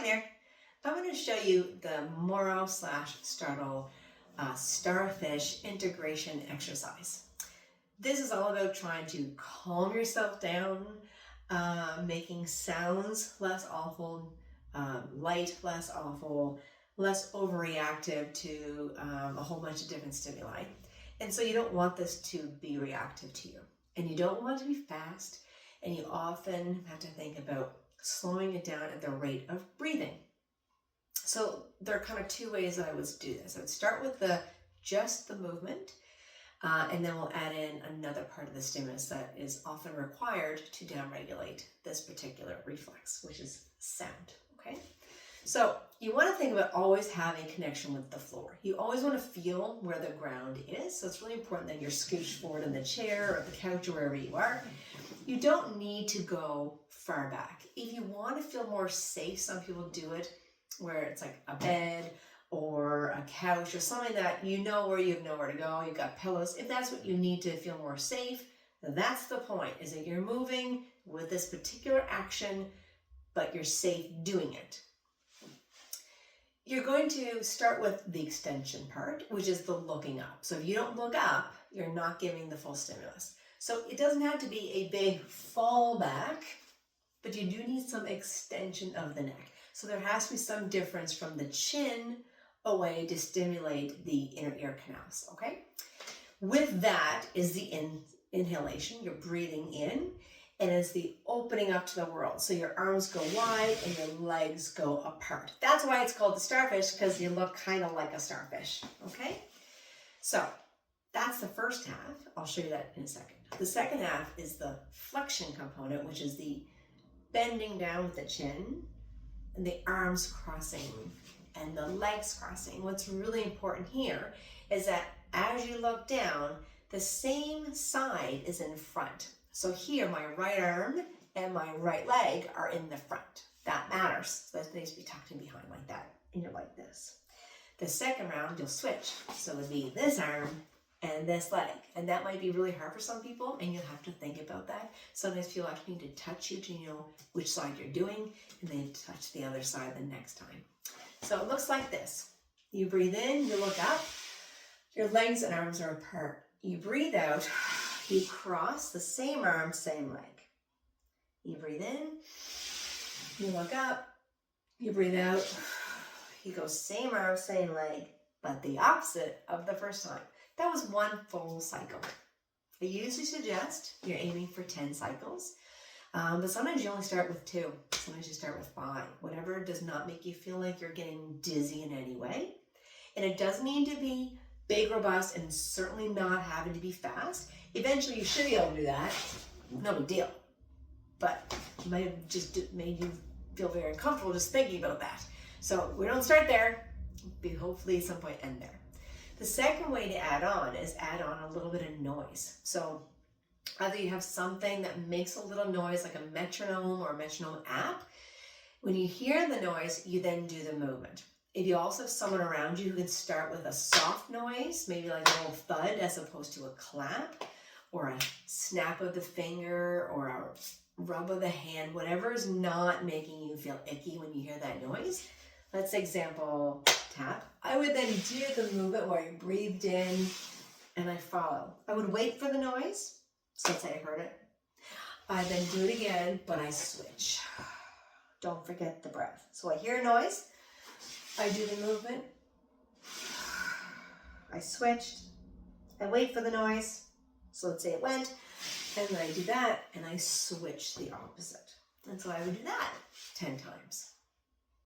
there. I'm going to show you the Moro / Startle starfish integration exercise. This is all about trying to calm yourself down, making sounds less awful, light less awful, less overreactive to a whole bunch of different stimuli. And so you don't want this to be reactive to you. And you don't want it to be fast. And you often have to think about slowing it down at the rate of breathing. So there are kind of two ways that I would do this. I would start with just the movement, and then we'll add in another part of the stimulus that is often required to downregulate this particular reflex, which is sound, okay? So you want to think about always having connection with the floor. You always want to feel where the ground is. So it's really important that you're scooched forward in the chair or the couch or wherever you are. You don't need to go far back. If you want to feel more safe, some people do it where it's like a bed or a couch or something that you know where you have nowhere to go, you've got pillows. If that's what you need to feel more safe, that's the point, is that you're moving with this particular action, but you're safe doing it. You're going to start with the extension part, which is the looking up. So if you don't look up, you're not giving the full stimulus. So it doesn't have to be a big fall back, but you do need some extension of the neck. So there has to be some difference from the chin away to stimulate the inner ear canals, okay? With that is the inhalation, you're breathing in, and it's the opening up to the world. So your arms go wide and your legs go apart. That's why it's called the starfish, because you look kind of like a starfish, okay? So that's the first half. I'll show you that in a second. The second half is the flexion component, which is the bending down with the chin and the arms crossing and the legs crossing. What's really important here is that as you look down, the same side is in front. So here, my right arm and my right leg are in the front. That matters. So that needs to be tucked in behind like that, and you're like this. The second round, you'll switch. So it would be this arm and this leg. And that might be really hard for some people, and you'll have to think about that. Sometimes people actually need to touch you to know which side you're doing, and then touch the other side the next time. So it looks like this. You breathe in, you look up, your legs and arms are apart. You breathe out, you cross the same arm, same leg. You breathe in, you look up, you breathe out, you go same arm, same leg, but the opposite of the first time. That was one full cycle. I usually suggest you're aiming for 10 cycles, but sometimes you only start with 2. Sometimes you start with 5. Whatever does not make you feel like you're getting dizzy in any way. And it doesn't need to be big, robust, and certainly not having to be fast. Eventually you should be able to do that. No big deal. But it might have just made you feel very uncomfortable just thinking about that. So we don't start there. We hopefully at some point end there. The second way to add on is add on a little bit of noise. So either you have something that makes a little noise like a metronome or a metronome app. When you hear the noise, you then do the movement. If you also have someone around you who can start with a soft noise, maybe like a little thud as opposed to a clap, or a snap of the finger, or a rub of the hand, whatever is not making you feel icky when you hear that noise. Let's example tap. I would then do the movement where I breathed in and I follow. I would wait for the noise. So let's say I heard it. I then do it again, but I switch. Don't forget the breath. So I hear a noise. I do the movement. I switched. I wait for the noise. So let's say it went. And then I do that and I switch the opposite. And so I would do that 10 times.